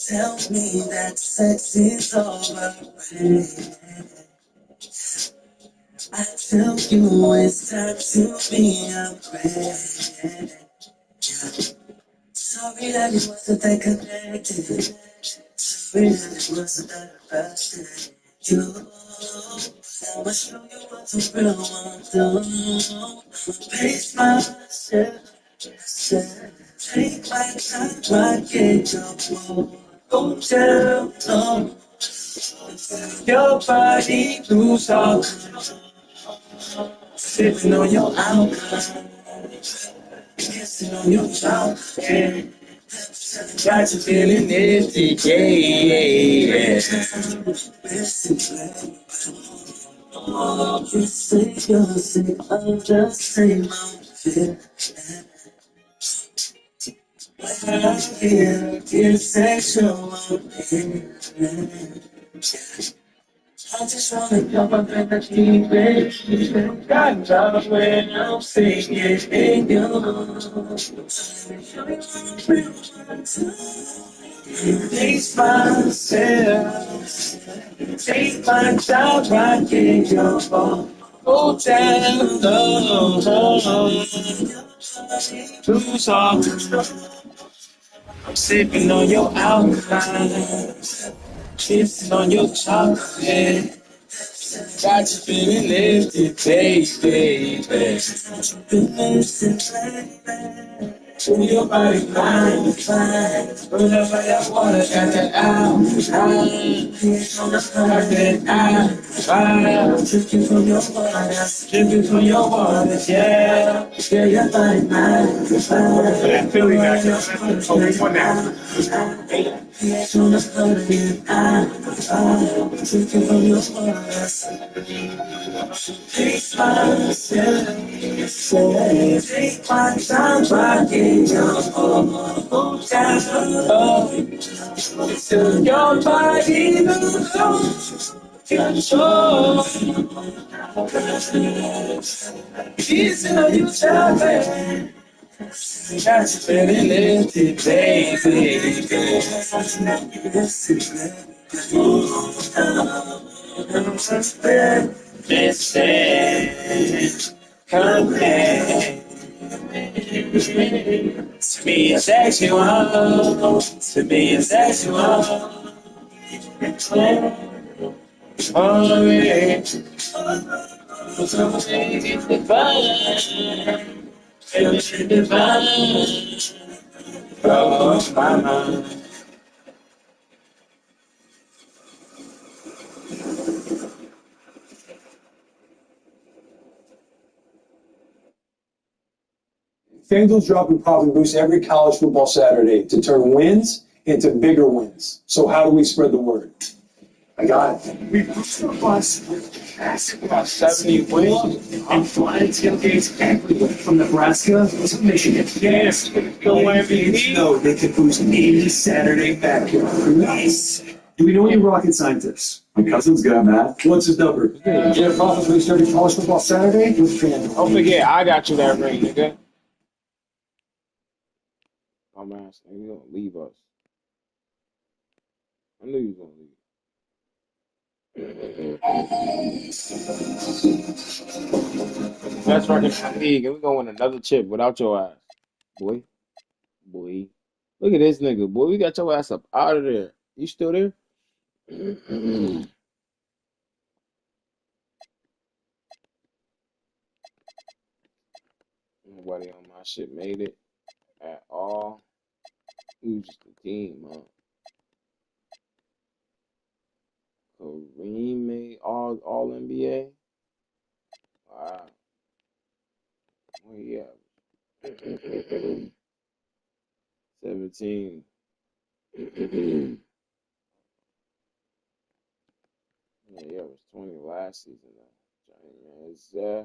Tell me that sex is overrated. I tell you it's time to be upgraded. Sorry that it wasn't that connected. Sorry that it wasn't that invested. You, I'ma show you what the real one do. Pace myself, take my time, try to get your flow. Go down low, your body lose all, sipping on your alcohol, kissing on your mouth, yeah. Got you feeling nifty, yeah. Oh, you say you're sick of the same old shit. I hear get sexual. I just wanna come up and keep it. Got love when I'm singing in you. Taste myself. Take my time, right in your phone. Go down low. Too soft. I'm sipping on your alcohol. Kissing on your chocolate. Got you feeling lifted, baby. Show your body fine, fine. Whenever I wanna got that out. Drinking from your water, drinking from your water, yeah. Yeah, your body mine, fine. Feeling that, only one now. Drinking from your water. Taste myself, take my time, rocking your whole down. Till your body moves, control. Kissing on you, chocolate. Got you feeling lifted, baby. Listen, come back. To me, it's sexual. To me, it's sexual. Oh, yeah. It's divine. It's divine. Oh, mama. FanDuel's dropping profit boosts every college football Saturday to turn wins into bigger wins. So how do we spread the word? I got it. We boost our bus with basketball 70 wins and flying tailgates everywhere from Nebraska to Michigan. Yes, go MVP. No, they can boost any Saturday backyard. Nice. Do we know any rocket scientists? My cousin's got math. What's his number? Get profit boost every college football Saturday with FanDuel. Don't forget, I got you that ring, nigga. I'm asking, you gonna leave us. I knew you was gonna leave. Best record in the league, and we gonna win another chip without your ass. Boy, boy. Look at this nigga, boy. We got your ass up out of there. You still there? Nobody on my shit made it at all. We was just a team, huh? Kareem made all NBA. Wow. Well, yeah. 17. Yeah, it was 20 last season though. Johnny Manziel.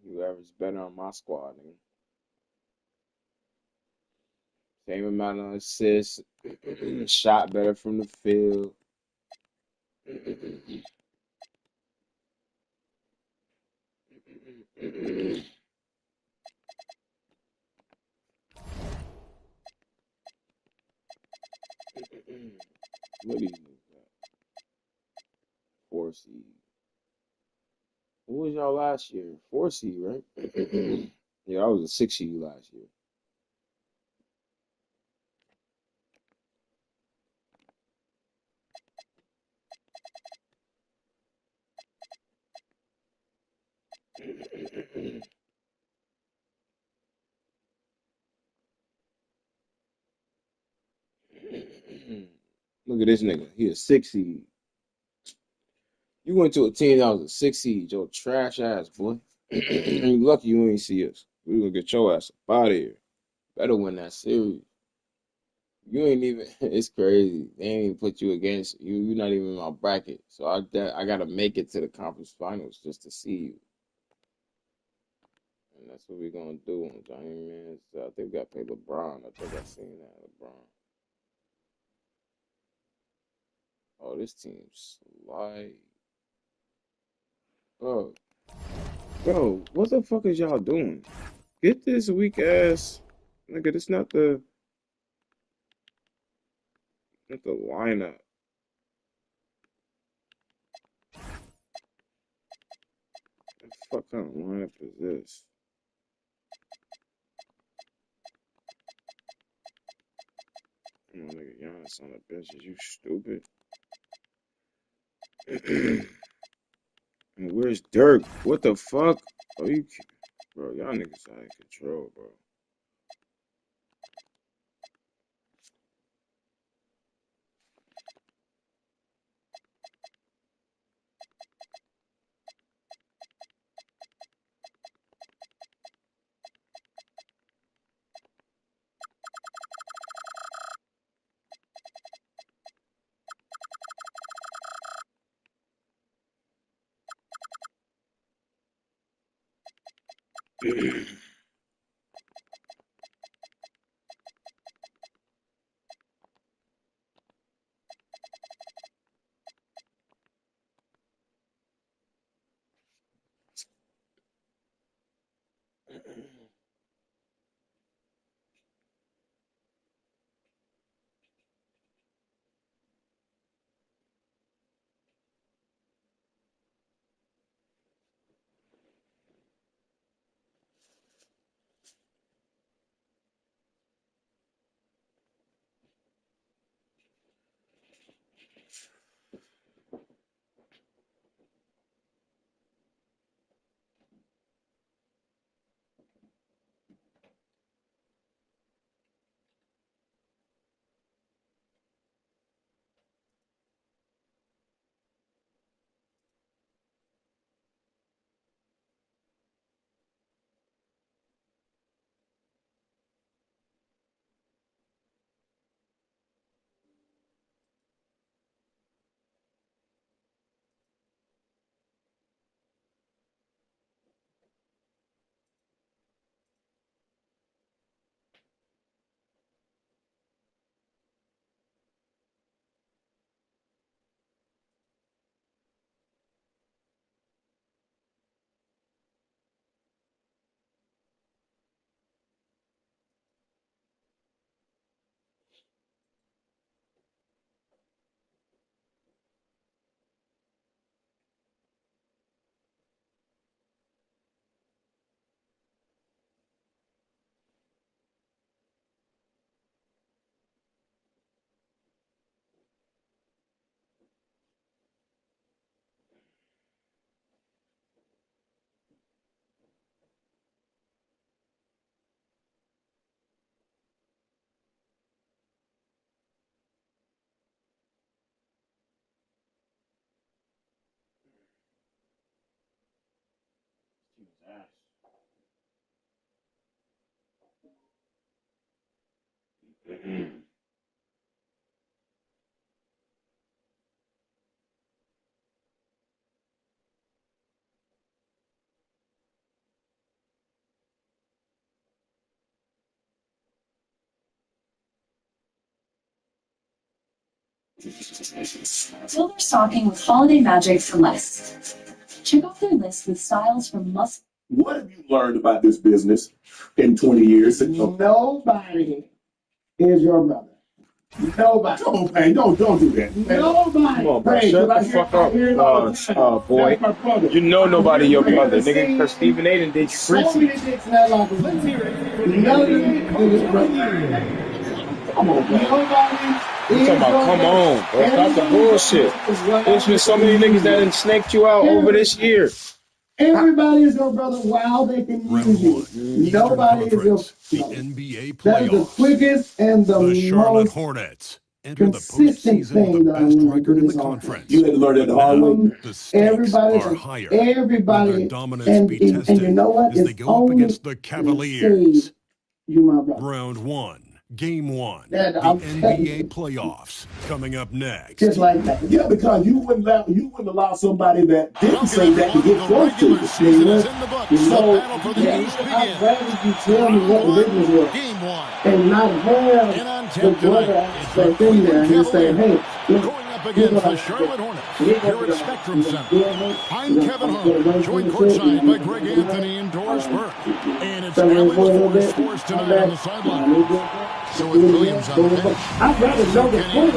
Whoever's better on my squad, nigga. Same amount of assists, shot better from the field. What do you got? Four seed. What was y'all last year? Four seed, right? Yeah, I was a six seed last year. Look at this nigga. He a six seed. You went to a team that was a six seed, your trash ass boy. You lucky you ain't see us. We gonna get your ass up out of here. Better win that series. You ain't even. It's crazy. They ain't even put you against you. You're not even in my bracket. So I gotta make it to the conference finals just to see you. And that's what we're gonna do on Johnny Man. So I think we gotta play LeBron. I think I seen that LeBron. Oh, this team's slide. Oh, bro, what the fuck is y'all doing? Get this weak ass nigga. This not the lineup. What the fuck kind of lineup is this? Come on, nigga, Giannis on the bench. Is you stupid? And where's Dirk? What the fuck? Oh, bro, y'all niggas out of control, bro. Fill their stocking with holiday magic for less. Check off their list with styles from must. What have you learned about this business in 20 years? Nobody is your brother. Nobody. Come on, Payne, don't do that. Nobody. Come on, bro. Shut the fuck up, boy. You know nobody your brother, nigga, because Stephen A. done did you So crazy. many dicks in that locker room. None of them is his brother. Come on, bro. Nobody. You talking about, come on, bro. Stop the bullshit. There's been so many niggas that done snaked you out over this year. Everybody is your brother while they can use you. Nobody is your the NBA That is the playoffs. quickest and The Charlotte most Hornets enter the consistent postseason with thing the that I best learned record in the this conference. You had to learn that the hard way. The stakes are higher. Will everybody, their dominance be and you tested know what? as they It's go up only against the Cavaliers? save you, my brother. Round 1, Game 1, That, the I'm telling NBA you. playoffs coming up next. Just like that. Yeah, because you wouldn't allow somebody that didn't say that to get close to you. season is in the books. So, I'd rather you tell me what the business was Game 1. and not have the brother aspect in there and just say, hey, look, Against the Charlotte Hornets here at Spectrum Center. I'm Kevin Harlan, joined courtside by Greg Anthony and Doris Burke. And it's Allen Ford Sports tonight on the sideline. So with Williams on the bench, I'd rather know the point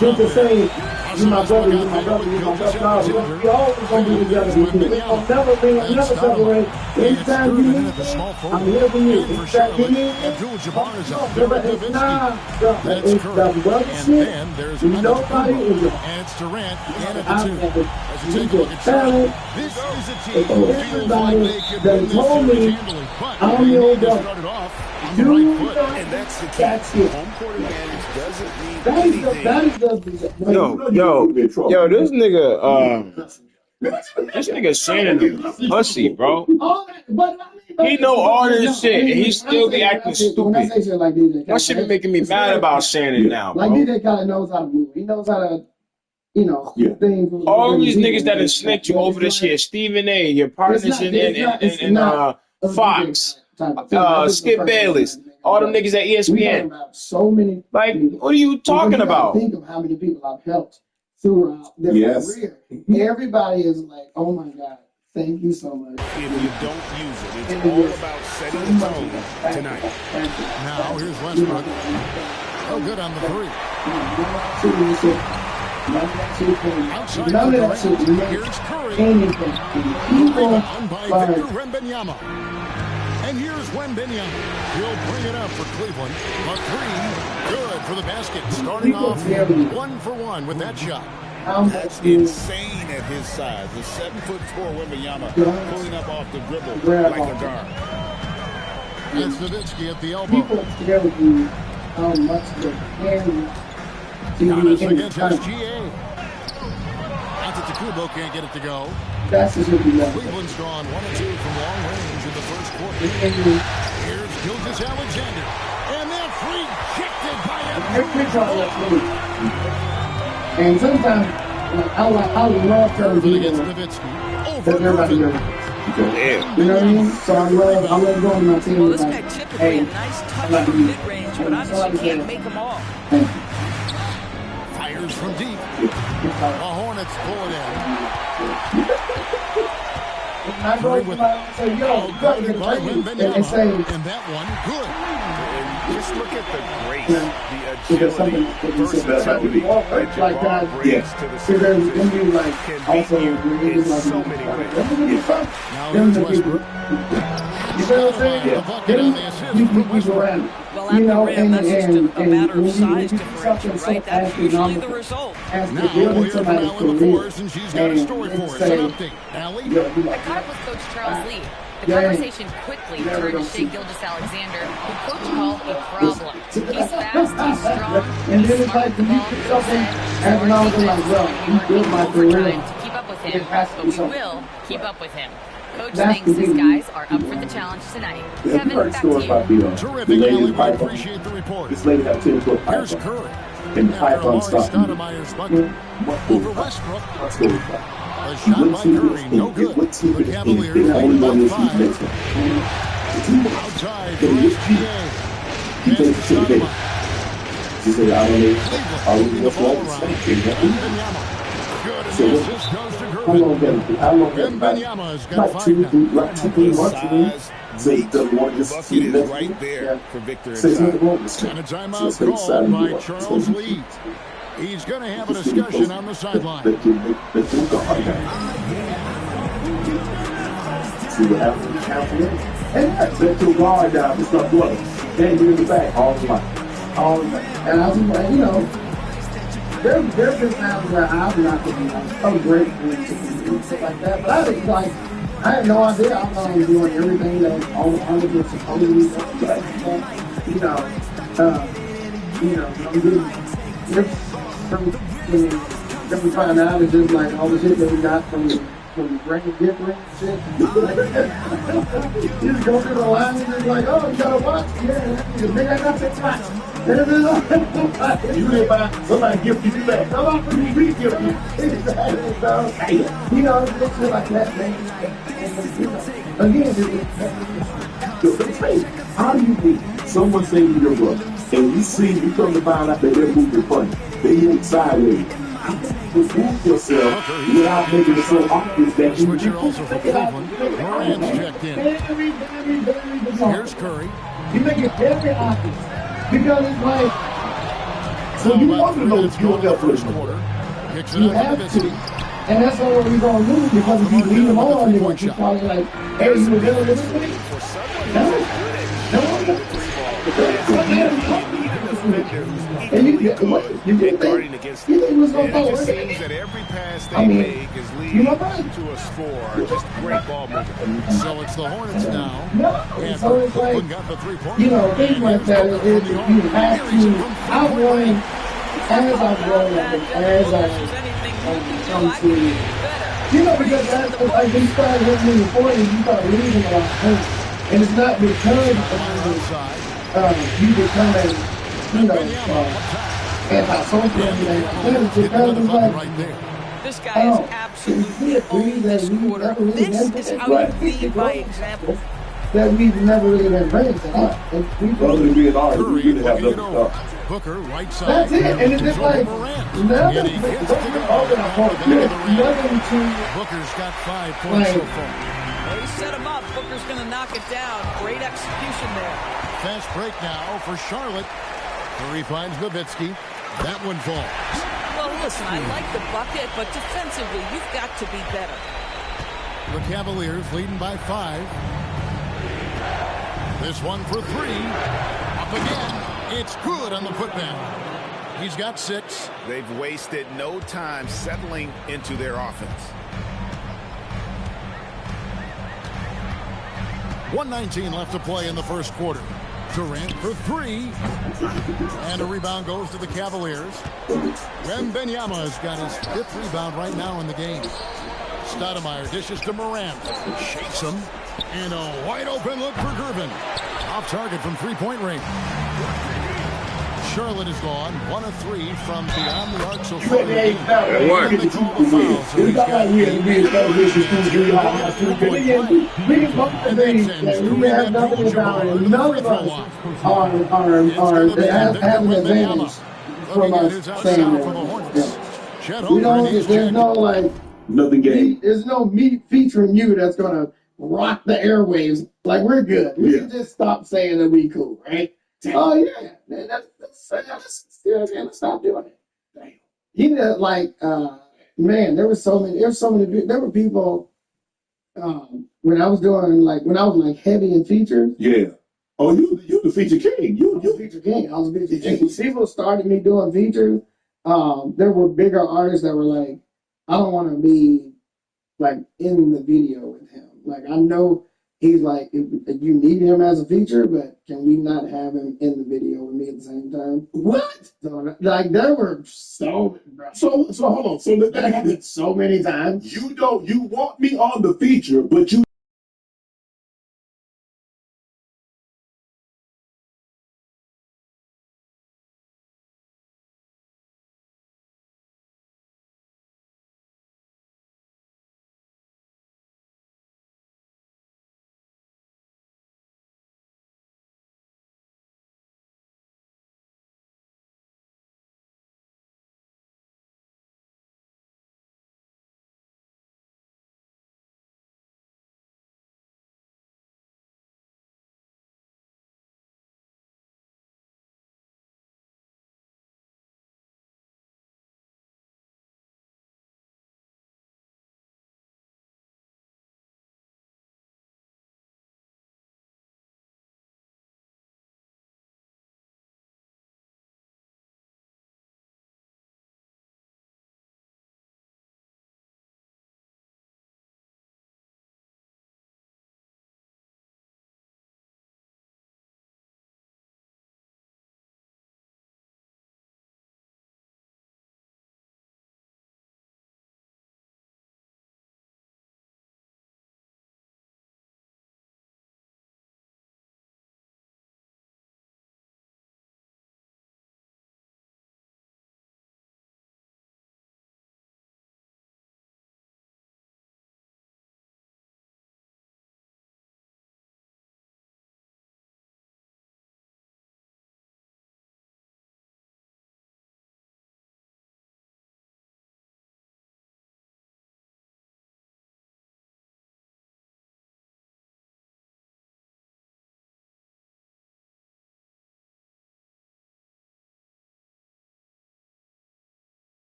than to say, you my brother, you my brother, you my brother. No, we always going to be together. We'll never be, never separate. Anytime you need me, I'm here for you. Anytime you need me, it's the brother shit. Nobody is your and it's Durant in at the 2. As you take a look at talent. this is a team who feels like they could win this told me series handily. But I'm your they brother. started off on the right foot. And that's the key. That's it. Home court advantage doesn't mean That is anything. Yo, this nigga Shannon a pussy, bro. He know all this shit, and he still be acting stupid. That shit be making me mad about Shannon now, Like bro. DJ Khaled knows how to move. He knows how to, things. All these niggas that have snaked you over this year, Stephen A., your partners in Fox, Skip Bayless, all them niggas at ESPN. So many. Like, what are you talking about? Think of how many people I've helped throughout their career. Everybody is like, oh my God, thank you so much. If you don't use it, it's all about setting the tone tonight. Now here's Westbrook. Oh, good on the 3. None of that shit Here's Curry. anything. People Rebound by are Victor Wembanyama. And here's Wembanyama. He'll bring it up for Cleveland. A 3. Good for the basket. Starting off 1 for 1 with that shot. That's insane at his size. The 7'4" Wembanyama pulling up off the dribble like a guard. It's Nowitzki at the elbow. people tell you how much they carry to you Giannis in against time. SGA. Antetokounmpo can't get it to go. That's just what we love. Cleveland's drawn 1 and 2 from long range in the first quarter. Here's Gilgeous Alexander. And that's rejected by And sometimes I would love telling people against that Nowitzki. everybody Over knows. Damn. You know what I mean? So I love going to my team. Well, this like, guy typically hey, a nice touch like from mid-range, but obviously can't make them all. thank you. Fires from deep. The Hornets pull it in. And I go to my say, yo, you got to get By and Wembanyama. say, And that one, good. And just look at the grace, because the something agility, versatility that like Jabbar that. brings to the So there's series going to be like, can also, beat you in like, so many ways. Now here's Westbrook. You know what I'm saying? The bucket on the assist You from keep people Westbrook. around. Well, at You the know, rim, that's just a matter when of size you differential, something right? so That's usually the astronomical result. as Now to build we'll in hear from somebody's Allen career, LaForce, and she's got a story for us. An update. Allie? I caught up with Coach Charles Lee. The conversation quickly turned to Shea Gilgeous-Alexander, who Coach called a problem. He's fast, he's strong, and he's then it's smart like with the when you ball, pick he something said, and all the like, well, we you working built my career. overtime to keep up with him, It has to but be we something. will keep up with him. Coach That's thinks the his thing. guys are up for the challenge tonight. Have Kevin, you heard back stories to about you. the Terrific, lady Allie. in We Python? appreciate the report. This lady had a 10-foot Here's python. Curry. And After Python Amari stopped. Stoudemire's bucket. Over Westbrook. Let's go with that. A shot by Curry, no good. The Cavaliers lead by 5. Outside for SGA. Pass to Stoudemire. You say, I don't know. Cleveland moving the ball around. Wembanyama. Good, and the assist goes to How long Gervin. that? How long that? Wembanyama's got Like 5 now. like two, The 3 months. size, reach, The one the just bucket is next right week. there for Victor Says inside. And a timeout called by Charles Lee. He's going to have a discussion on the sideline. See what happens. And let your guard down and start blowing. Then you're in the back all the time. All the time. And I was like, there's been times where I've not been like, I'm great and stuff like that. But I was like, I had no idea I was doing everything that all the others were supposed to be doing. But, I'm getting from find out it's just like all the shit that we got from brain different shit. You just go through the line and it's like, oh, you gotta watch? Yeah, nigga, I got that watch. You live by somebody gift you back. Somebody re-gift you. It's shit like that, man. Again, how do you think someone saying to your brother, and you see you come to find out that they're moving funny, they move sideways. You move yourself without making it so obvious that you Switcher also for Cleveland. Morant's checked in. Very bizarre. Here's Curry. You make it very obvious because it's like, so you want to know if you're in the first quarter. Kicks it you out to have to. Nowitzki. And that's not what we're going to do because if you leave them on, they're going to keep calling like, hey, you were dealing with this thing? And you think what's going to Seems that every pass they make is leading to a score. Just great ball movement. So it's the Hornets now. And so it's like, Cleveland got the 3-point. things like that, you have to, I've learned as I've grown up, as I've come to, because that's like when you start hitting in the 40s, you start losing a lot of things. And it's not because you become a, anti-social or anything. It's because it's like, this guy is absolutely on this quarter. This is how you lead by example. That we've never really been raised a lot. Curry looking it over. Hooker, right side. That's it. And it's just like, nothing to. Booker's got 5 points so far. Well, he set him up. Booker's going to knock it down. Great execution there. Fast break now for Charlotte. Curry finds Nowitzki. That one falls. Well, listen, I like the bucket, but defensively, you've got to be better. The Cavaliers leading by 5. This one for 3. Up again. It's good on the putback. He's got 6. They've wasted no time settling into their offense. 1:19 left to play in the first quarter. Durant for 3. And a rebound goes to the Cavaliers. Wembanyama's got his 5th rebound right now in the game. Stoudemire dishes to Morant. Shakes him. And a wide open look for Gervin. Off target from 3-point range. Charlotte is gone 1 of 3 from beyond the arc so far. That worked. They call the foul, so he's got And we have nothing about it. None of us are have an advantage from us saying that. We don't. There's no like Nothing game. There's no meat featuring you that's gonna rock the airwaves. Like we're good. We can just stop saying that we cool, right? Oh yeah, let's stop doing it. Damn. He did like man. There were so many. There were people. When I was doing heavy in features. Yeah. Oh, you the feature king. You feature king. I was a feature king. People started me doing features. There were bigger artists that were like, I don't want to be like in the video with him. Like I know he's like, you need him as a feature, but can we not have him in the video with me at the same time? What? So like there were so hold on. So that happened so many times. You want me on the feature, but you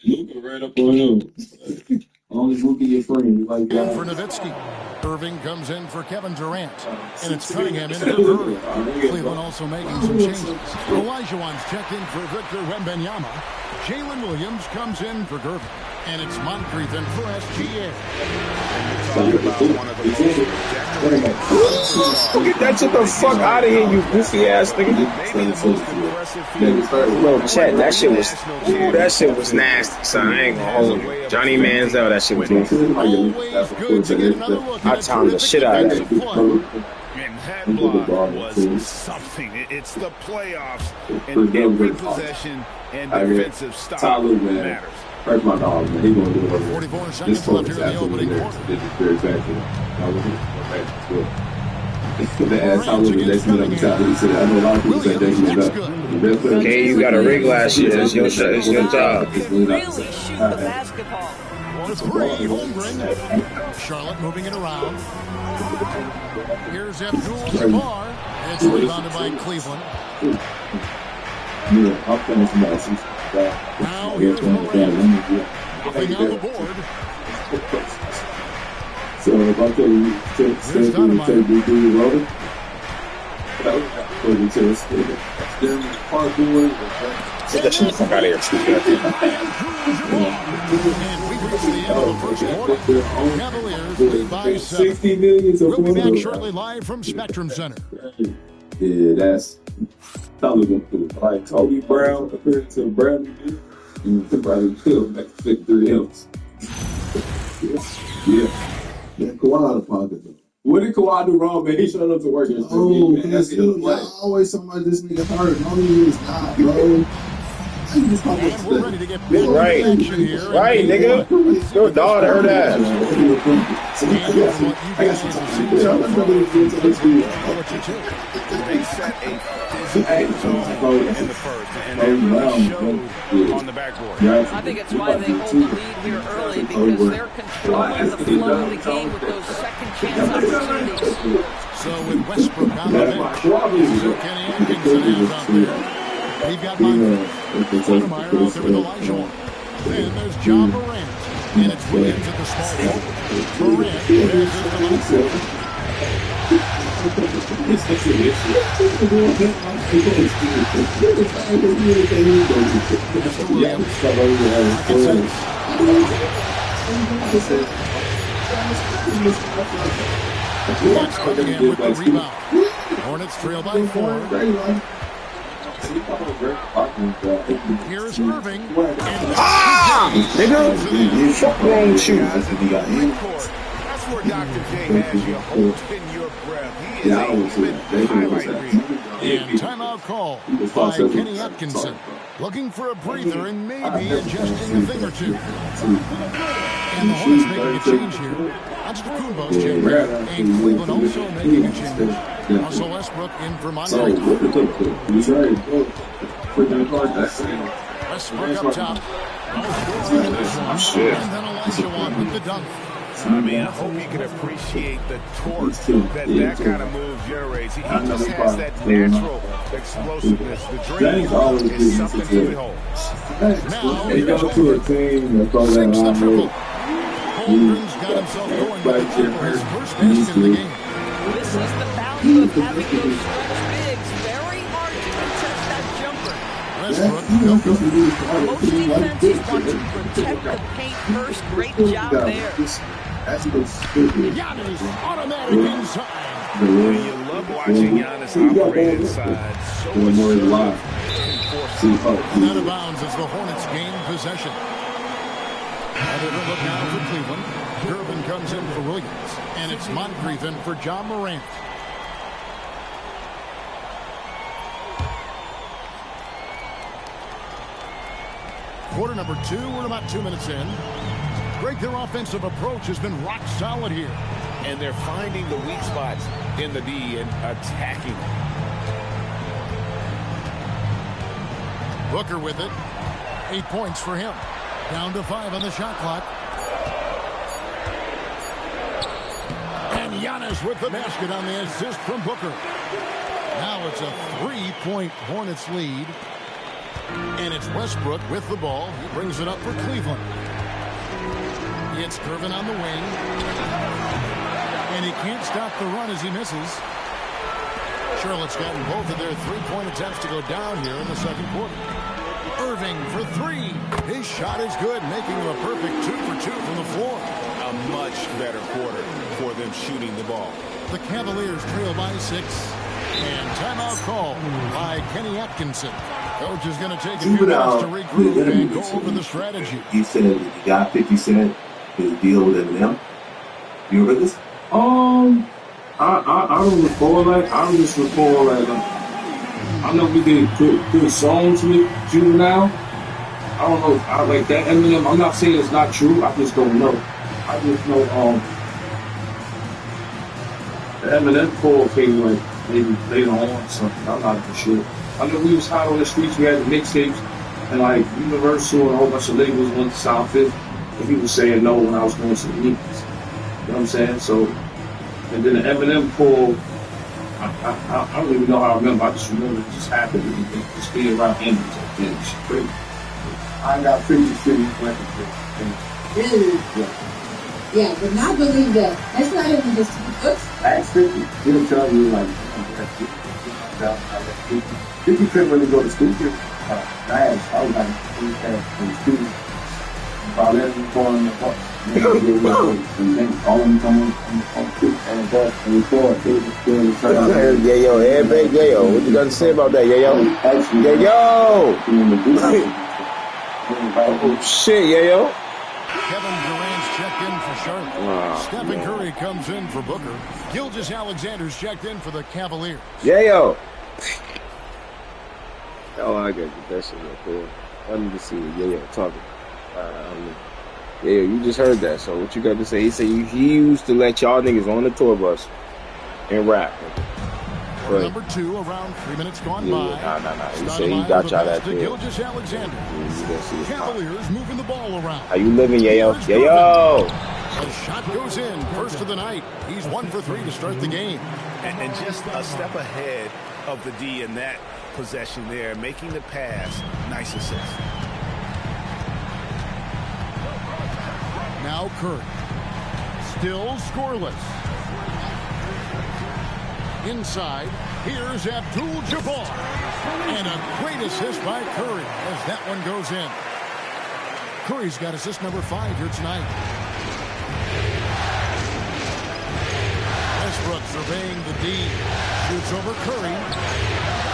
Luka ran up on him. Only Luka your friend. You like that? For Nowitzki. Irving comes in for Kevin Durant. And it's Cunningham in for Curry. Cleveland also making some changes. Olajuwon's checked in for Victor Wembanyama. Jalen Williams comes in for Gervin. And it's Moncrief in for SGA. Get that shit the fuck out of here, you goofy ass nigga. Bro, Chet, that shit was nasty, son. I ain't gonna hold you. Johnny Manziel, that shit was nasty. I timed the shit out of that. And that block was something. It's the playoffs, and every possession and defensive style matters. That's my dog, man. He's going to do it. 44 seconds left here in the opening quarter. This is very bad. The ass how was the next minute on the top. He said, I know a lot of people say Jason is up. Okay, you got a rig last year. It's your job. Really shoot the basketball. The three, Holmgren. Charlotte moving it around. Here's Abdul-Jabbar. It's rebounded by Cleveland. Yeah, I'll finish some lessons. Now here's Morant. Nothing on the board. So if I tell you, take the roller, that was going to us. Then parkour. Get that shit the fuck out of here, stupid. And we reach the end of the first quarter. Cavaliers lead by 7. 60 million. We'll be back shortly live from Spectrum Center. Yeah, that's probably like Kobe Brown compared to Bradley Beal. You could probably kill back to 53 else. Yeah. Kawhi out of pocket though. What did Kawhi do wrong, man? He showed up to work. Oh, that's always something like this nigga hurt. No, he is not, bro. And we're ready to get back Right, action here. right, nigga. Your dog heard that. And from what you guys have seen so far, what you do. They set a physical tone in the first, and that really showed on the backboard. I think it's why they hold the lead here early, because they're controlling the flow of the game with those second chance opportunities. So with Westbrook on the bench, Kenny Atkinson is out there. We've got Moncrief. Sotomayor out there with Olajuwon. Then there's John Morant. And it's Williams at the small forward. Morant passes to Moncrief. Mr. Williams. Watch Cunningham with the rebound. Hornets trail by 4. Here's Irving. Nigga, fuck wrong with you? That's where Dr. J has you holding your breath. He is a highlight reel. And timeout call by Kenny Atkinson. Looking for a breather and maybe adjusting a thing or two. And the Hornets making a change here. Antetokounmpo's changing. And Cleveland also making a change. Russell Westbrook in for Moncrief. Westbrook up top. And then Olajuwon with the dunk. I mean, I hope you can appreciate the torque that kind of move generates. He just has that natural explosiveness. The dream is something to behold. Now, He goes to a team that throws that sinks the high triple. road. Holmgren's got himself going with the triple, his first basket of the game. This is the value of having those stretch bigs. Very hard to contest that jumper. Westbrook, no good. Most defenses want to protect the paint first. Great job there. Giannis automatic inside. And you love watching Giannis operate inside. So much And out of bounds as the Hornets gain possession. And it'll look now for Cleveland. Gervin comes in for Williams. And it's Moncrief in for John Morant. Quarter number 2, we're about 2 minutes in. Greg, their offensive approach has been rock solid here. And they're finding the weak spots in the D and attacking. Booker with it. 8 points for him. Down to 5 on the shot clock. And Giannis with the basket on the assist from Booker. Now it's a 3-point Hornets lead. And it's Westbrook with the ball. He brings it up for Cleveland. It's Curvin on the wing. And he can't stop the run as he misses. Charlotte's gotten both of their three-point attempts to go down here in the second quarter. Irving for three. His shot is good, making him a perfect 2 for 2 from the floor. A much better quarter for them shooting the ball. The Cavaliers trail by 6. And timeout call by Kenny Atkinson. Coach is going to take a few minutes to regroup and go over the strategy. He said the guy 50 Cent his deal with Eminem. You remember this? I don't recall that. I just recall that. I know we did good songs with Juvenile. I don't know. I like that Eminem. I'm not saying it's not true. I just don't know. I just know the Eminem call came like maybe later on or something. I'm not for sure. I know we was hot on the streets. We had the mixtapes and like Universal and a whole bunch of labels went to South Fifth. And he was saying no when I was going to the meetings. You know what I'm saying? So, and then the Eminem call. I don't even know how I remember. I just remember it just happened. Just being around him. It's crazy. I got 50 City records. Really? Yeah, but not believe that. That's not even just books. That's 50. He'll tell you, like, 50 couldn't really go to school. I was like, from the school. About 11 on the bus. And then all of them come on the bus and record. Yayo, everybody, Yayo. What you got to say about that, Yayo? Yayo! Oh, shit, Yayo. Kevin Durant's checked in for Charlotte. Stephen Curry comes in for Booker. Gilgeous-Alexander's checked in for the Cavaliers. Yayo! Oh, I got you. That shit real cool. I need to see Yayo talking. Yeah, you just heard that. So what you got to say? He said he used to let y'all niggas on the tour bus and rap. But, number 2, around 3 minutes gone by. Nah. He said he got y'all that deal. Gilgeous-Alexander. Cavaliers moving the ball around. How you living, Yayo? Yayo! A shot goes in, first of the night. He's 1 for 3 to start the game. And just a step ahead of the D in that possession there, making the pass. Nice assist. Now Curry. Still scoreless. Inside, here's Abdul-Jabbar. And a great assist by Curry as that one goes in. Curry's got assist number 5 here tonight. Westbrook surveying the D. Shoots over Curry.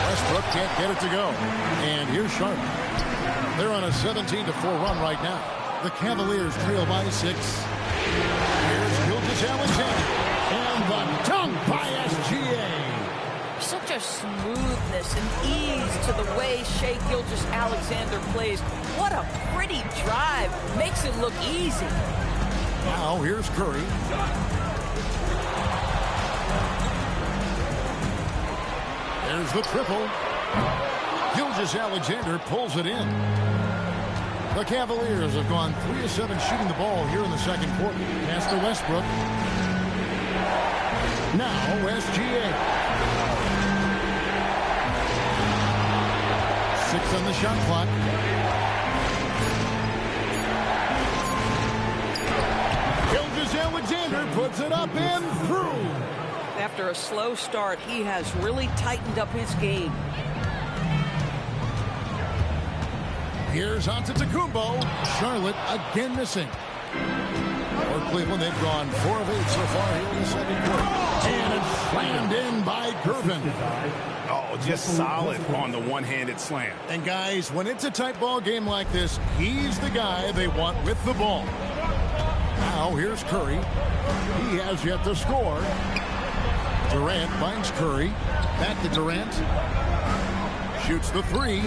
Westbrook can't get it to go. And here's Sharp. They're on a 17-4 run right now. The Cavaliers trail by 6. Here's Gilgeous-Alexander. And the dunk by SGA. Such a smoothness and ease to the way Shai Gilgeous-Alexander plays. What a pretty drive. Makes it look easy. Now here's Curry. There's the triple. Gilgeous-Alexander pulls it in. The Cavaliers have gone 3 of 7 shooting the ball here in the second quarter. Pass to Westbrook. Now SGA. 6 on the shot clock. Gilgeous-Alexander puts it up and through. After a slow start, he has really tightened up his game. Here's Antetokounmpo. Charlotte again missing. For Cleveland, they've gone 4 of 8 so far here in the second quarter. And it's slammed in by Gervin. Oh, just solid on the one-handed slam. And guys, when it's a tight ball game like this, he's the guy they want with the ball. Now here's Curry. He has yet to score. Durant finds Curry. Back to Durant. Shoots the 3.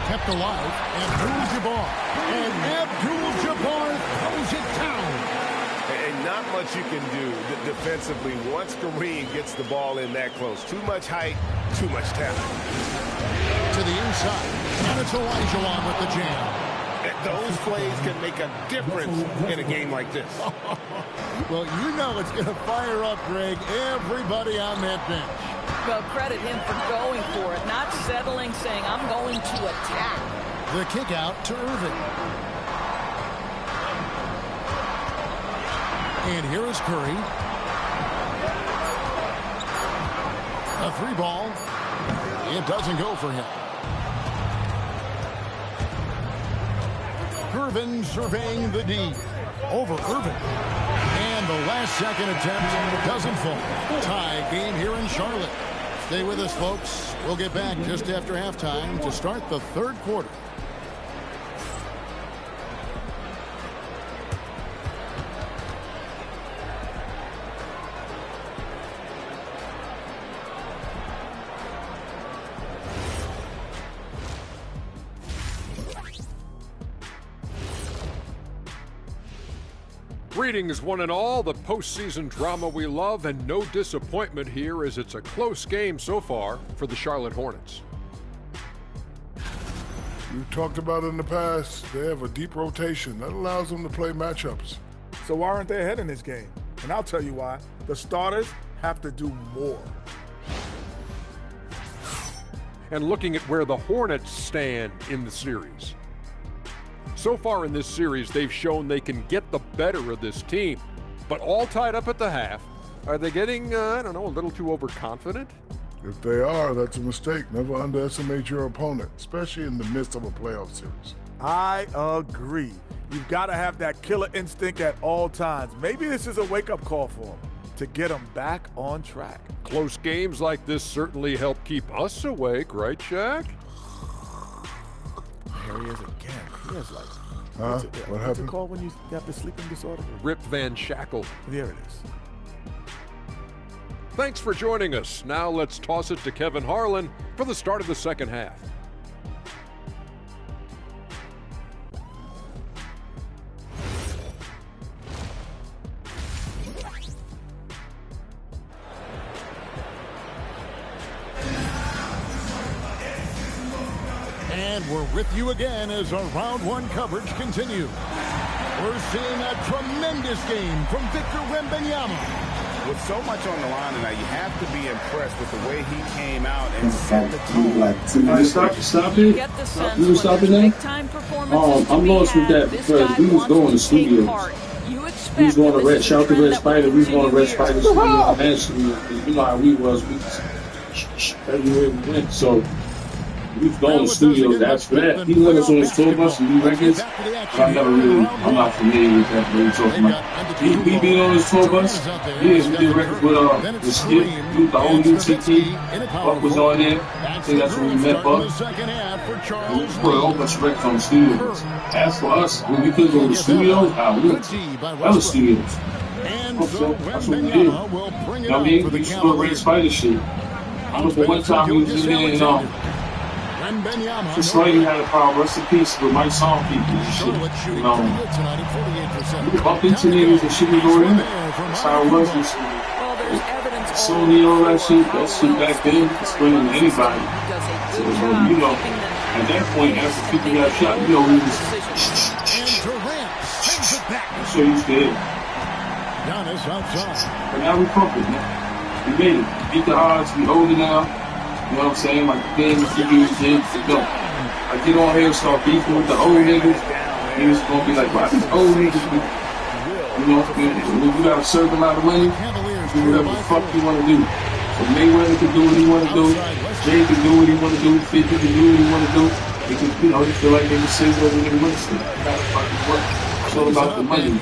Kept alive. Abdul-Jabbar. And Abdul-Jabbar throws it down. And not much you can do defensively once Kareem gets the ball in that close. Too much height, too much talent. To the inside. And it's Olajuwon with the jam. Those plays can make a difference in a game like this. Well, you know it's going to fire up, Greg, everybody on that bench. Well, credit him for going for it, not settling, saying, I'm going to attack. The kick out to Irving. And here is Curry. A 3-ball. It doesn't go for him. Irvin surveying the D. Over Irvin. And the last second attempt doesn't fall. Tie game here in Charlotte. Stay with us, folks. We'll get back just after halftime to start the third quarter. Greetings, one and all. The postseason drama we love, and no disappointment here as it's a close game so far for the Charlotte Hornets. You talked about it in the past. They have a deep rotation. That allows them to play matchups. So why aren't they ahead in this game? And I'll tell you why. The starters have to do more. And looking at where the Hornets stand in the series. So far in this series, they've shown they can get the better of this team, but all tied up at the half. Are they getting, I don't know, a little too overconfident? If they are, that's a mistake. Never underestimate your opponent, especially in the midst of a playoff series. I agree. You've got to have that killer instinct at all times. Maybe this is a wake-up call for them to get them back on track. Close games like this certainly help keep us awake, right, Shaq? There he is again. He has like, what what's happened? it called when you have the sleeping disorder? Rip Van Shackle. There it is. Thanks for joining us. Now let's toss it to Kevin Harlan for the start of the second half. And we're with you again as our round one coverage continues. We're seeing a tremendous game from Victor Wembanyama. With so much on the line tonight, you have to be impressed with the way he came out and set the tone. Stop it. Get the sense You when stop it there's now? big-time performances to I'm be lost with had, that this because guy we was wants going to to studios. take part. You expect We was going to that Red, this shout is out to a Red trend that Spider. will We was going to Red continue Spider Studio eventually. You know how we was. We just everywhere we went. So we was going to studios after that. He let us on his tour bus and do records. But I'm not familiar with that. What you talking about? He being on his tour bus. Yeah, we did records with Skip, the whole UTT. Buck was on there. I think that's when we met Buck. We put a whole bunch of records on the studios. As for us, when we could go to the studios, we went to other studios. That's what we did. You know what I mean? We used to go to Red Spider shit. I remember one time we was in there and just like he had a problem, rest in peace with my song people and shit. You know, we bump into niggas and shit we go in. That's how it was. Sony, all that shit back then, it's bringing to anybody. So, you know, at that point, after people got shot, you know, we was so used to it. But now we pumping, man. We made it. Beat the odds, we older now. You know what I'm saying? Like the game, the years in, go. I get on here and start beefing with the old niggas. Niggas gonna be like, why these old niggas? You know, when you got a certain amount of money, do whatever the fuck you wanna do. So Mayweather can do what he wanna do. Jay can do what he wanna do. 50 can do what he wanna do. They can, you know, they feel like they can say whatever they want to say. It's all about the money.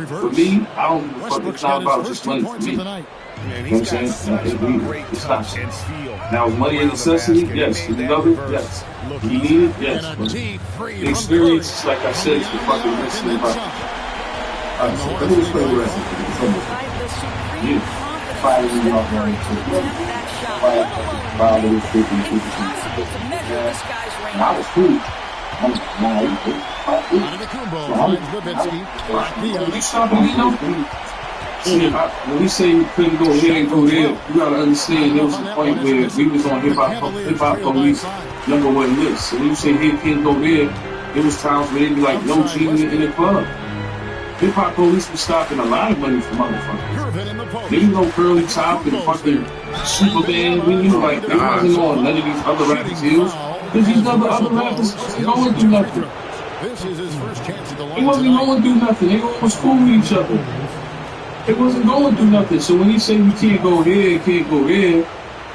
For me, I don't give a fuck. It's not about just money for me. You know what I'm saying? It's not. Now, is money a necessity? Yes. Do you love it? Yes. Do you need it? Yes. But the experience, like I said, is the fucking best thing about it. All right, so let me just play the rest of it. Yeah. Fighting out there. Fighting 50. And I was cool. You stopping me though? When we say we couldn't go here and go there, you gotta understand there was a point where we was on hip hop police #1 list. So when you say here can't go there, there was times where they'd be like no G in the club. Hip hop police was stopping a lot of money from motherfuckers. There you no curly top and fucking Superman. When you like, they wasn't on none of these other rappers' heels. Because these other rappers wasn't going through nothing. This is his first chance at the line. They wasn't going through nothing. They all was cool with each other. They wasn't going through nothing. So when you say we can't go here, can't go there,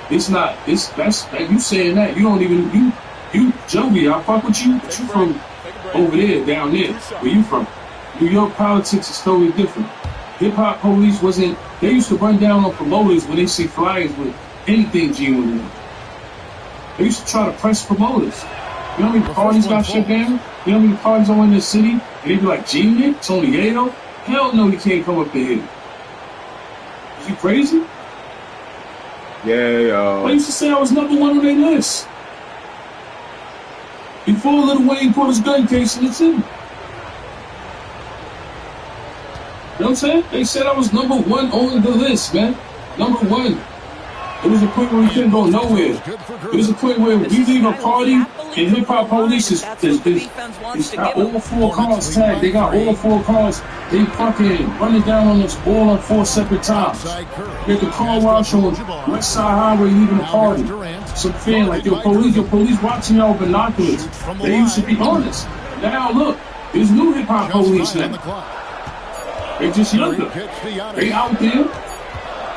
it's not. That's like you saying that. You don't even you Joey. I fuck with you, but you from over there, down there. Where you from? New York politics is totally different. Hip hop police wasn't. They used to run down on promoters when they see flyers with anything G on them. They used to try to press promoters. You know how many parties got shut down? You know how many parties are in this city? And they be like, G-Nick, Tony Yato? Hell no, he can't come up to here. Is you crazy? Yeah, I used to say I was number one on their list. Before Lil Wayne put his gun case in the city. You know what I'm saying? They said I was number one on the list, man. Number one. It was a point where we couldn't go nowhere. It was a point where we leave a party and hip hop police is got all 4 cars tagged. They got all 4 cars. They fucking running down on us all on 4 separate times. Get the car wash on West Side Highway leaving the party. Some fan like your police watching y'all with binoculars. They used to be honest. Now look, there's new hip hop police now. They just younger. They out there.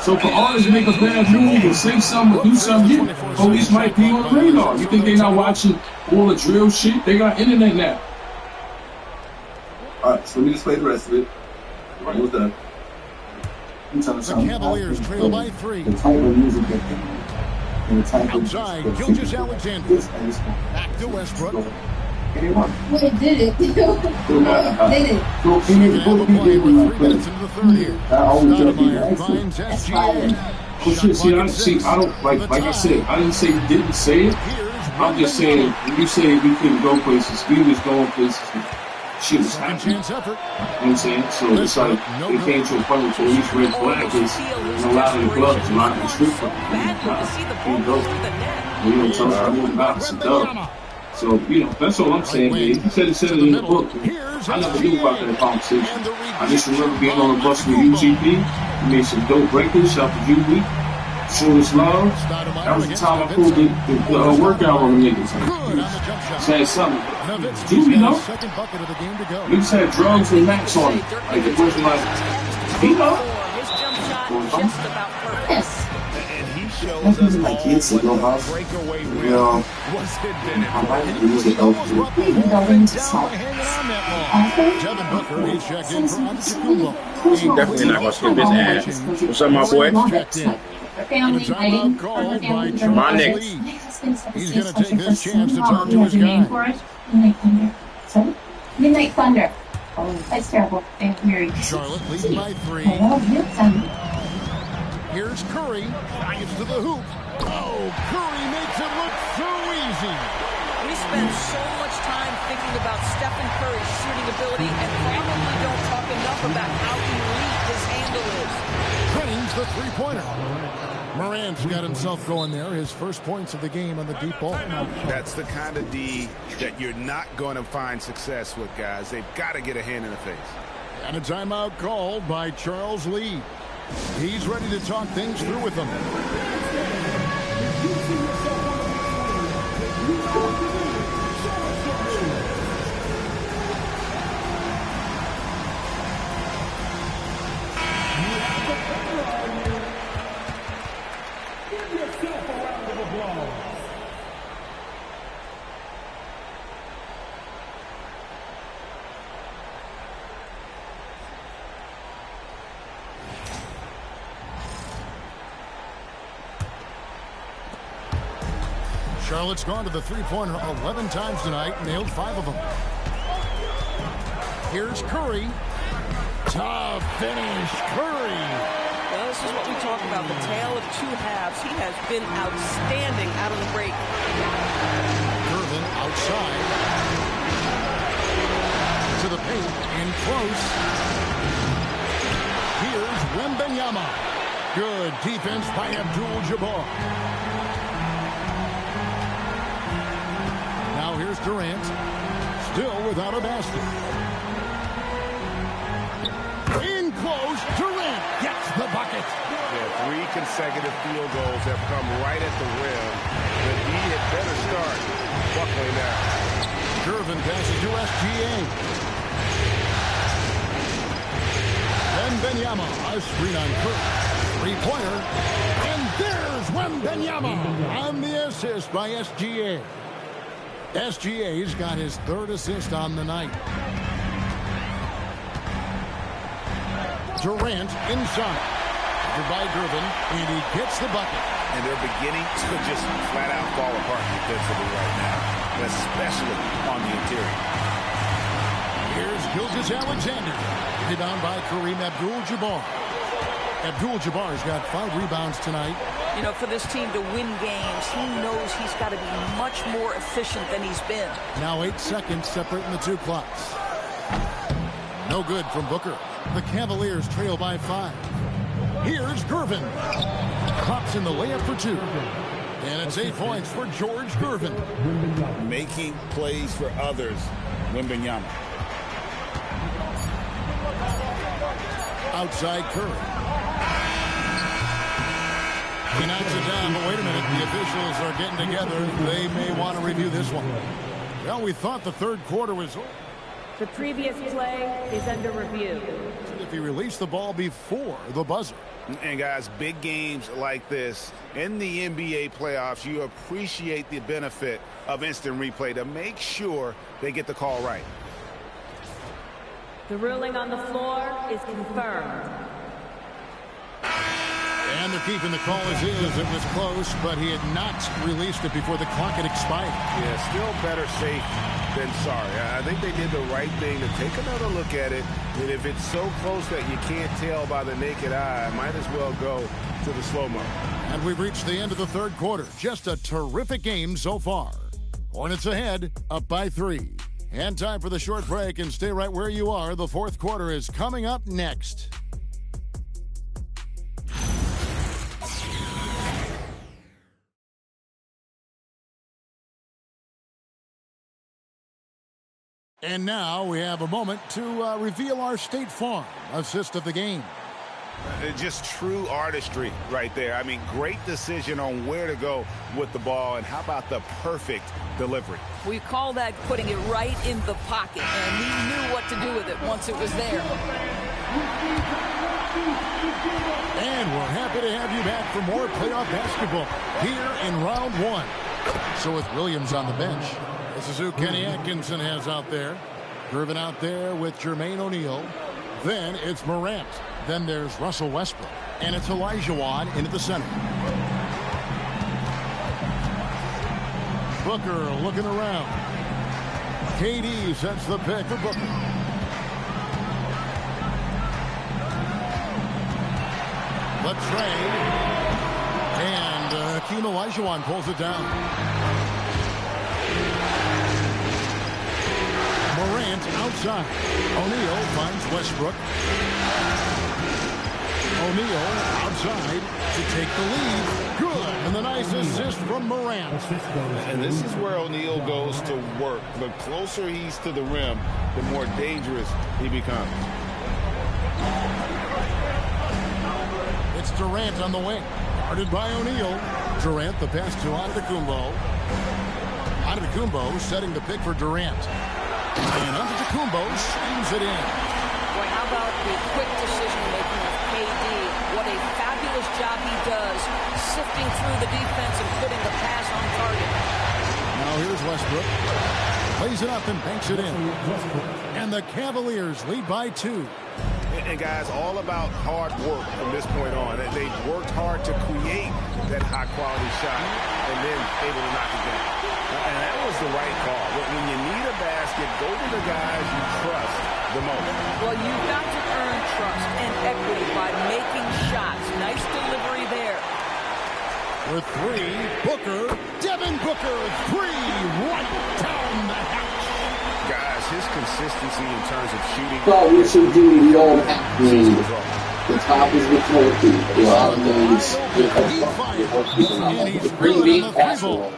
So for artists to make a bad move or say something or do something, police might be on the radar. You think they're not watching all the drill shit? They got internet now. All right, so let me just play the rest of it. Right, what's done? The Cavaliers trail by 3. The type of music that and the type outside, Gilgeous Alexander. Back to Westbrook. Well, they did it. They did it. So, in his book, he gave me like that. I always tell people, That's fire. Oh shit, see, I don't, like I said, I didn't say he didn't say it. I'm just saying, when you say we couldn't go places, we was going places. Shit was happening. You know what I'm saying? So it's like, they came to a point where police red flag is a lot of the clubs, a lot of the street clubs. You know, so I moved about some dub. So, you know, that's all I'm saying, man. He said it in the book. I never knew about that conversation. I just remember being on the bus with UGB. He made some dope records. Shout out to UGB. Shortest Love. That was the time I pulled the workout on the niggas. Said something. Juby, though. Niggas had drugs and max on it. Like the person like, he know. Yes. That's what my kids say, go house. Yeah. I like the music though. He definitely not gonna skip his ass. What's up, my boy? Family fighting. My nigga. He's gonna take this chance to talk to his guy. Midnight Thunder. Oh, that's terrible. Charlotte leads by 3. I love you, son. Here's Curry. Drives to the hoop. Oh, Curry makes it look so easy. We spend so much time thinking about Stephen Curry's shooting ability and probably don't talk enough about how elite his handle is. Drains the three-pointer. Morant's got himself going there. His first points of the game on the deep ball. That's the kind of D that you're not going to find success with, guys. They've got to get a hand in the face. And a timeout called by Charles Lee. He's ready to talk things through with them. Give yourself a round of applause. Charlotte's gone to the three-pointer 11 times tonight, nailed 5 of them. Here's Curry. Tough finish, Curry. Well, this is what we talk about, the tale of 2 halves. He has been outstanding out of the break. Irvin outside. To the paint and close. Here's Wembanyama. Good defense by Abdul-Jabbar. Now here's Durant. Still without a basket. In close, Durant gets the bucket. 3 consecutive field goals have come right at the rim. But he had better start buckling now. Gervin passes to SGA. Wembanyama, a screen on Kirk. Three-pointer. And there's Wembanyama on the assist by SGA. SGA's got his 3rd assist on the night. Durant inside. Covered by Gervin, and he gets the bucket. And they're beginning to just flat out fall apart defensively right now, especially on the interior. Here's Gilgeous-Alexander. Rebound by Kareem Abdul-Jabbar. Abdul-Jabbar's got 5 rebounds tonight. You know, for this team to win games, he knows he's got to be much more efficient than he's been. Now 8 seconds separating the 2 clocks. No good from Booker. The Cavaliers trail by 5. Here's Gervin. Pops in the layup for 2. And it's 8 points for George Gervin. Making plays for others, Wembanyama. Outside Curry. He knocks it down, but wait a minute. The officials are getting together. They may want to review this one. Well, we thought the 3rd quarter was over. The previous play is under review. If he released the ball before the buzzer. And guys, big games like this in the NBA playoffs, you appreciate the benefit of instant replay to make sure they get the call right. The ruling on the floor is confirmed. And they're keeping the call as is. It was close, but he had not released it before the clock had expired. Yeah, still better safe than sorry. I think they did the right thing to take another look at it. And if it's so close that you can't tell by the naked eye, might as well go to the slow-mo. And we've reached the end of the 3rd quarter. Just a terrific game so far. Hornets ahead, up by 3. And time for the short break, and stay right where you are. The 4th quarter is coming up next. And now we have a moment to reveal our State Farm assist of the game. Just true artistry right there. I mean, great decision on where to go with the ball, and how about the perfect delivery? We call that putting it right in the pocket, and he knew what to do with it once it was there. And we're happy to have you back for more playoff basketball here in round 1. So with Williams on the bench, this is who Kenny Atkinson has out there. Gervin out there with Jermaine O'Neal. Then it's Morant. Then there's Russell Westbrook. And it's Olajuwon into the center. Booker looking around. KD sets the pick for Booker. The trade. And Hakeem Olajuwon pulls it down. Morant outside. O'Neal finds Westbrook. O'Neal outside to take the lead. Good. And the nice assist from Morant. And this is where O'Neal goes to work. The closer he's to the rim, the more dangerous he becomes. It's Durant on the wing. Guarded by O'Neal. Durant, the pass to Antetokounmpo. Antetokounmpo setting the pick for Durant. And Antetokounmpo schemes it in. Boy, how about the quick decision-making of KD? What a fabulous job he does sifting through the defense and putting the pass on target. Now here's Westbrook. Plays it up and banks it in. And the Cavaliers lead by 2. And guys, all about hard work from this point on. They've worked hard to create that high-quality shot and then able to knock it down. And that was the right call. When you need a basket, go to the guys you trust the most. Well, you've got to earn trust and equity by making shots. Nice delivery there. For 3, Booker. Devin Booker, 3, right down the hatch. Guys, his consistency in terms of shooting. Thought we should do the old acting. The top is the trophy. A lot of those green bean casserole.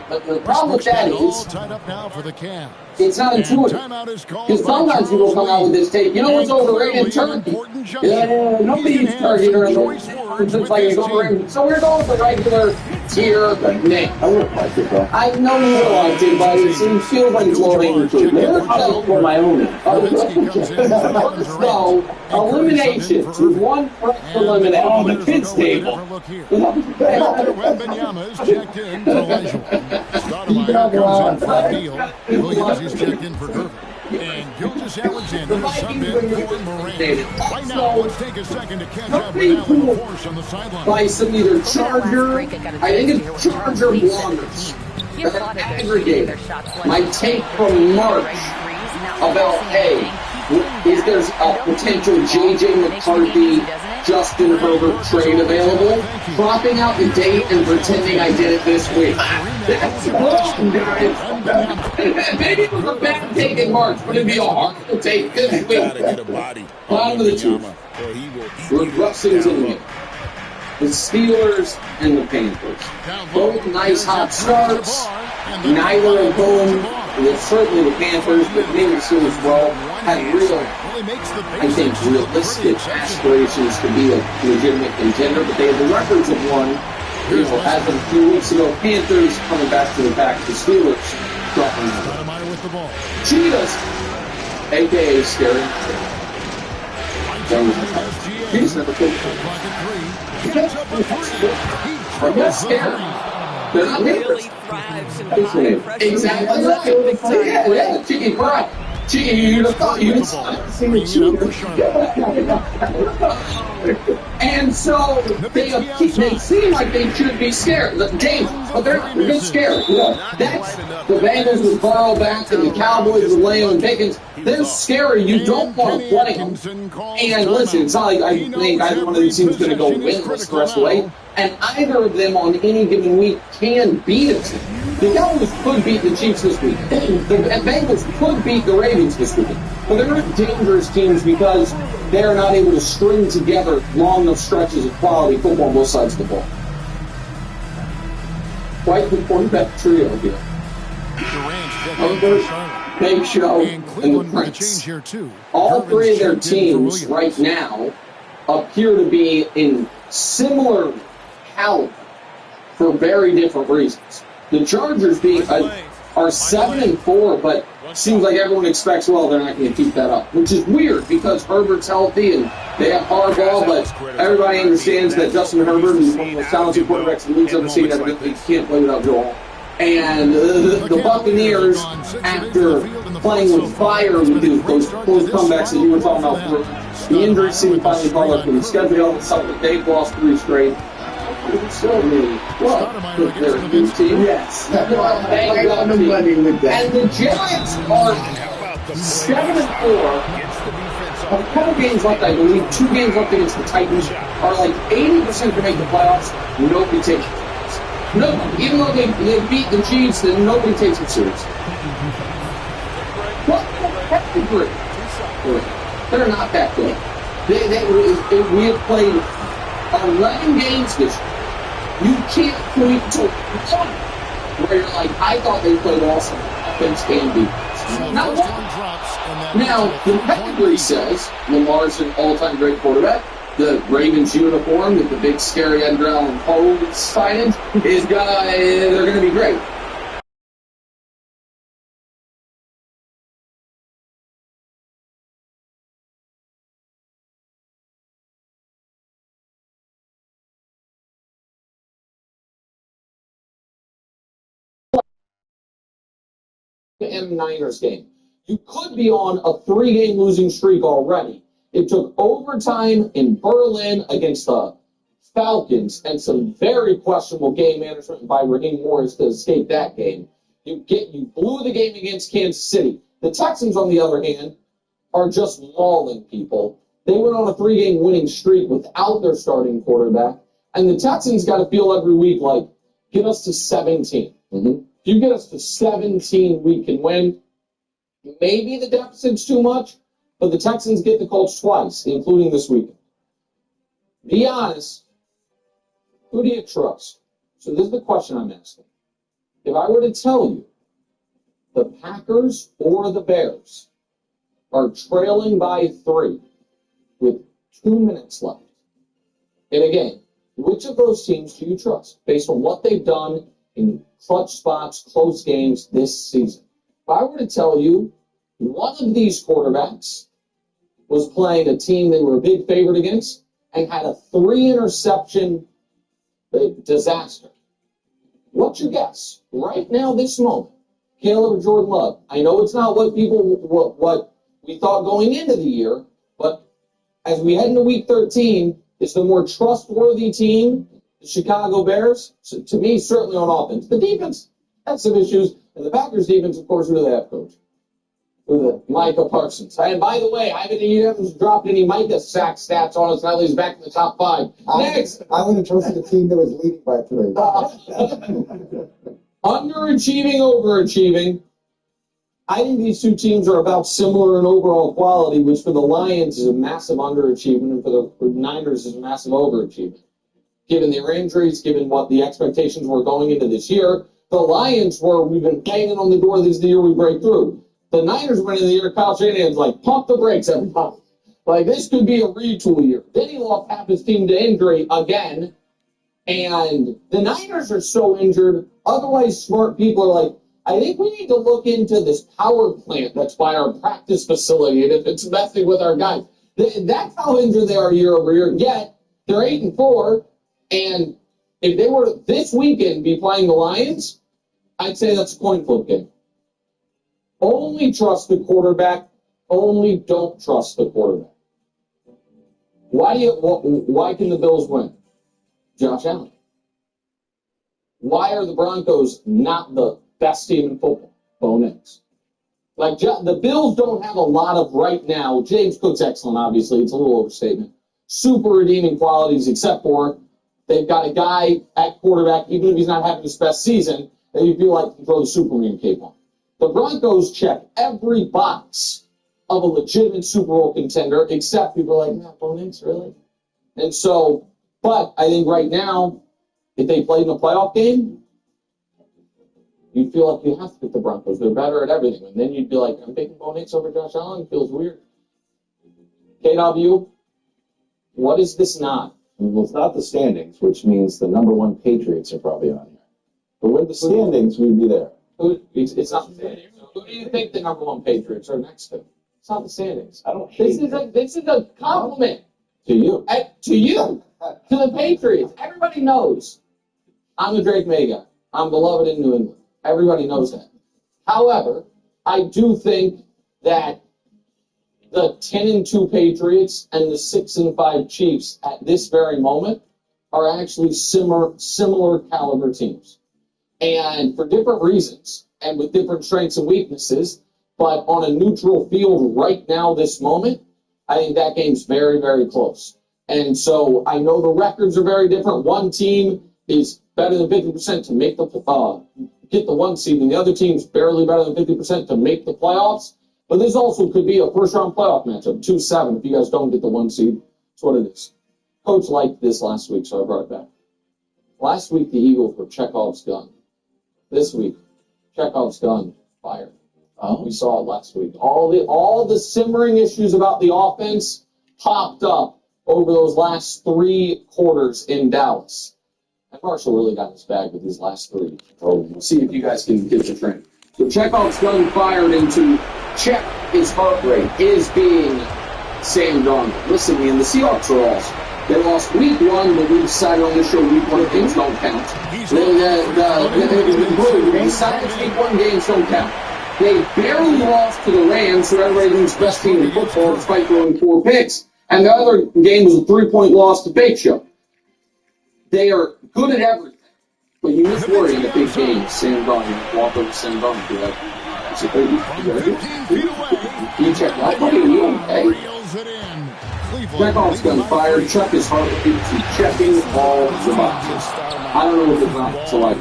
But the problem with that is, tied up now for the Cavs. it's not intuitive. Because sometimes people come out with this take, you know what's overrated? Turkey. Yeah, nobody eats turkey during the it's like it's overrated. So we're going with the regular tier Nick. I would have liked it, though. I know you would have liked it, but it feels like it's low hanging fruit. I'll look for my own. First, though, eliminations. One first elimination on the kids' table. Wembanyama is checked in for Elijah. Stoudemire comes in for Neal. Williams is checked in for Gervin. And Gilgeous-Alexander is subbed in for Moran. Right now, let's take a second to catch up with Alan LaForce on the sideline. By some either Charger, I think it's Charger bloggers that aggregate my take from March about, hey, is there a potential J.J. McCarthy, Justin Herbert trade available? Cropping out the date and pretending I did it this week. That's wrong, guys. Maybe it was a bad take in March, but it'd be a horrible take this week. Bottom of the two. We're rushing to the middle. The Steelers and the Panthers. Both nice hot starts. Neither of whom, well, certainly the Panthers, but maybe the Steelers as well, had real, I think, realistic aspirations to be a legitimate contender, but they had the records of one. You know, as of a few weeks ago, Panthers coming back to the back, the Steelers dropping out. Cheetahs, a.k.a. Scary. Cheetahs never killed them. Are not scary. They're not neighbors. Exactly right. Yeah, chicken fry. Chicken, you'd have thought you'd have seen the cheetah. And so they seem like they should be scared. James, but they're scared. That's the Bengals with Burrow back and the Cowboys with Leo and Pickens. They're scary. You don't want to play them. And listen, it's not like I think either one of these teams is going to go winless the rest of the way. And either of them on any given week can beat a team. The Cowboys could beat the Chiefs this week. The Bengals could beat the Ravens this week. But they're not dangerous teams because they are not able to string together long enough stretches of quality football on both sides of the ball. Quite the quarterback trio here. Herbert, Big Show, and the Prince. All three of their teams right now appear to be in similar caliber for very different reasons. The Chargers are 7-4, but seems like everyone expects, well, they're not going to keep that up, which is weird because Herbert's healthy and they have Harbaugh, but everybody understands that Justin Herbert is one of the most talented quarterbacks in the league's ever seen. He can't play without Joel. And the Buccaneers, after playing with fire with those close comebacks that you were talking about, the injuries seem to finally fall up. The schedule all of a sudden, they've lost 3 straight. So many. Well, they're a good team. Yes. And the Giants are 7-4. A couple games left, I believe. 2 games left against the Titans. Are like 80% to make the playoffs. Nobody takes it. No, even though they beat the Chiefs, then nobody takes it seriously. What? They're not that good. We have played 11 games this year. You can't point to one where you're like, I thought they played awesome offense and defense. Not one. Now, the pedigree says Lamar's an all-time great quarterback. The Ravens uniform with the big scary Edgar Allan Poe signage they're going to be great. And Niners game. You could be on a 3-game losing streak already. It took overtime in Berlin against the Falcons and some very questionable game management by Raheem Morris to escape that game. You blew the game against Kansas City. The Texans, on the other hand, are just mauling people. They went on a 3-game winning streak without their starting quarterback, and the Texans got to feel every week like, get us to 17. If you get us to 17, we can win. Maybe the deficit's too much, but the Texans get the Colts twice, including this weekend. Be honest. Who do you trust? So this is the question I'm asking. If I were to tell you the Packers or the Bears are trailing by 3 with 2 minutes left in a game, which of those teams do you trust based on what they've done in clutch spots, close games this season? If I were to tell you one of these quarterbacks was playing a team they were a big favorite against and had a 3-interception disaster, what's your guess? Right now, this moment, Caleb or Jordan Love. I know it's not what we thought going into the year, but as we head into Week 13, it's the more trustworthy team, the Chicago Bears. So to me, certainly on offense. The defense has some issues, and the Packers defense, of course, who do they have, coach? Micah Parsons. And by the way, you haven't dropped any Micah sack stats on us. Now he's back in the top 5. Next. I would have trusted a team that was leading by 3. Underachieving, overachieving. I think these two teams are about similar in overall quality, which for the Lions is a massive underachievement, and for the Niners is a massive overachievement. Given their injuries, given what the expectations were going into this year, the Lions we've been banging on the door this year we break through. The Niners went into the year, Kyle Shanahan's like, pump the brakes, everybody. Like, this could be a retool year. Then he lost half his team to injury again. And the Niners are so injured. Otherwise, smart people are like, I think we need to look into this power plant that's by our practice facility, and if it's messing with our guys. That's how injured they are year over year. Yet, they're 8-4, and if they were to, this weekend, be playing the Lions, I'd say that's a coin flip game. Only trust the quarterback. Only don't trust the quarterback. Why can the Bills win? Josh Allen. Why are the Broncos not the best team in football? Bo Nix. Like, the Bills don't have a lot of right now. James Cook's excellent, obviously. It's a little overstatement. Super redeeming qualities, except for they've got a guy at quarterback, even if he's not having his best season, that you feel like can throw the Superman cape on. The Broncos check every box of a legitimate Super Bowl contender, except people are like, nah, Bo Nix, really? And so, but I think right now, if they played in a playoff game, you'd feel like you have to pick the Broncos. They're better at everything. And then you'd be like, I'm picking Bo Nix over Josh Allen. It feels weird. KW, what is this not? Well, it's not the standings, which means the number 1 Patriots are probably on here. But with the standings, we'd be there. It's not the standings. Who do you think the number 1 Patriots are next to? It's not the standings. I don't hate this is a compliment. To you. To you. To the Patriots. Everybody knows I'm a Drake May guy. I'm beloved in New England. Everybody knows that. However, I do think that the 10-2 Patriots and the 6-5 Chiefs at this very moment are actually similar caliber teams. And for different reasons, and with different strengths and weaknesses, but on a neutral field right now, this moment, I think that game's very, very close. And so I know the records are very different. One team is better than 50% to make get the 1 seed, and the other team's barely better than 50% to make the playoffs. But this also could be a first-round playoff matchup, 2-7, if you guys don't get the 1 seed. That's what it is. Coach liked this last week, so I brought it back. Last week, the Eagles were Chekhov's gun. This week, Chekhov's gun fired. We saw it last week. All the simmering issues about the offense popped up over those last 3 quarters in Dallas. And Marshall really got his bag with these last 3. We'll see if you guys can get the trend. So Chekhov's gun fired into check his heart rate is being Sam Darnold. Listen, man, the Seahawks are awesome. They lost week 1, but we decided on this show week 1 games don't count. We decided week 1 games don't count. They barely lost to the Rams, who everybody thinks best team in football, despite throwing 4 picks. And the other game was a 3-point loss to Bake Show. They are good at everything. But you just worry in the big games. Sam Darnold, walk over Sam Darnold, be like, you check out, what are you okay? Chekhov's gun fired. Chuck his heart rate to checking all the boxes. I don't know what the Broncos are like.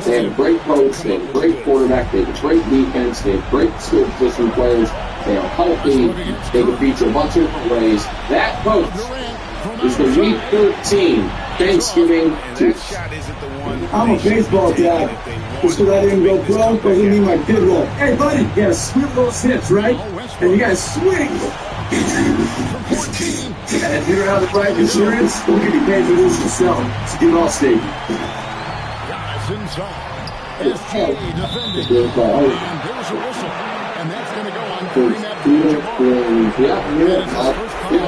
They have a great coach. They have a great quarterback. They have a great defense. They have great skill position players. They are healthy. They can feature a bunch of different ways. That coach is the Week 13 Thanksgiving Tuesday. I'm a baseball dad. Just because I didn't go pro doesn't mean my kid won't. Hey, buddy, you gotta sweep those hips, right? And you gotta swing. And if you don't have the right insurance, we can be paid for this yourself. So get all state. Guys inside. SGA defending. And there's a whistle. And that's going to go on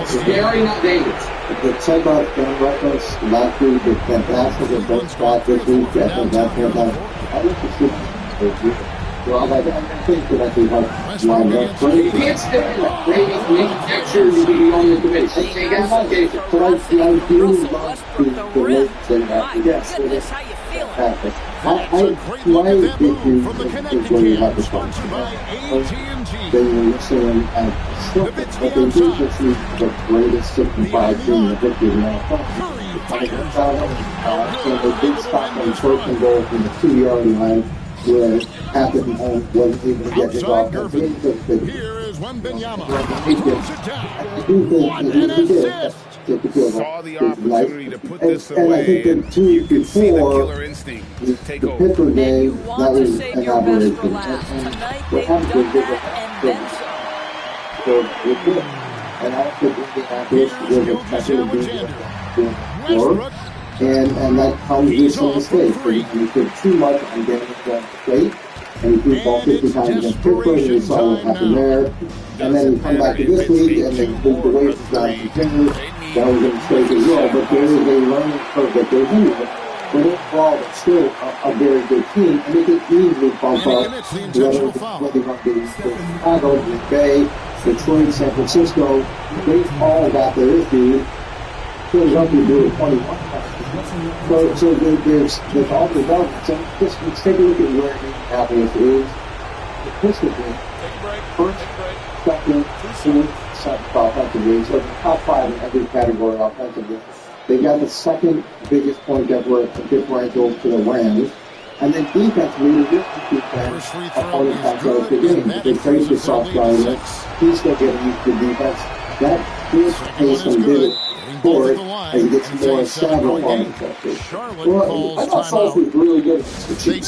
Scary, not dangerous. The check-out game reference last week is fantastic. The best spot this week, I think that's fantastic. I look to see well, I think that actually helps line up. But you can't step in it. They make sure you be on the committee. They got some cases. But I do love the rates they have. Yes, it is fantastic. My issue is when you have the fun. They were listening and still, but they do just see the greatest 65 team in the history of the NFL. And they did stop on first and goal from the 2-yard line, where Patrick Mahomes wasn't able to get his offense. Here is Wembanyama. I do think he did saw the opportunity to put this and I think away. that 2 before the Pittsburgh game, that was an aberration. What happened was they were and I think Indianapolis was expected to be more. And that comes with some mistakes. You put too much on getting it done straight, and you threw the ball 50 times against Pittsburgh, and you saw what happened there. And then you come back to this week, and they moved away from Jonathan Taylor. That was a mistake as well, but there is a learning curve that goes into it. But overall, it's still a very good team, and they can easily bump up whether you want to do Chicago, Green Bay, Detroit, San Francisco. They all got their issues. Philadelphia do it 21 times. So there's all the development. So just let's take a look at where Indianapolis is. The Pistons first, second, seventh offensively. So the top 5 in every category offensively. They got the second biggest point differential to the Rams. And then defensively, the defense opponent comes out of the game. They face the soft guy in it. He's still getting used to defense. That gives pace and bit forward as he gets more established on the Well, I thought Sauce was really good.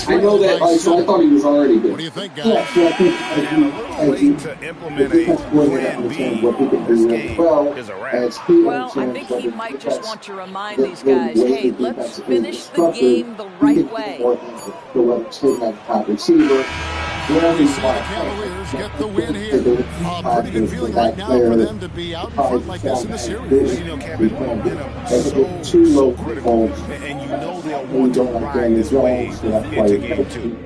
I know that, so I thought he was already good. What do you think, guys? Yeah, so I think as you defense coordinator understands what he can do as well as he Well, I think he might just want to remind these guys, hey, let's finish the game the right way. So whether it's hitting at the top receiver, wherever you want to Cavaliers get the win here. Pretty good feeling right now for them to be out in front like this in the series. You know, Kevin, too low for and you know they'll want to ride this wave into game 2.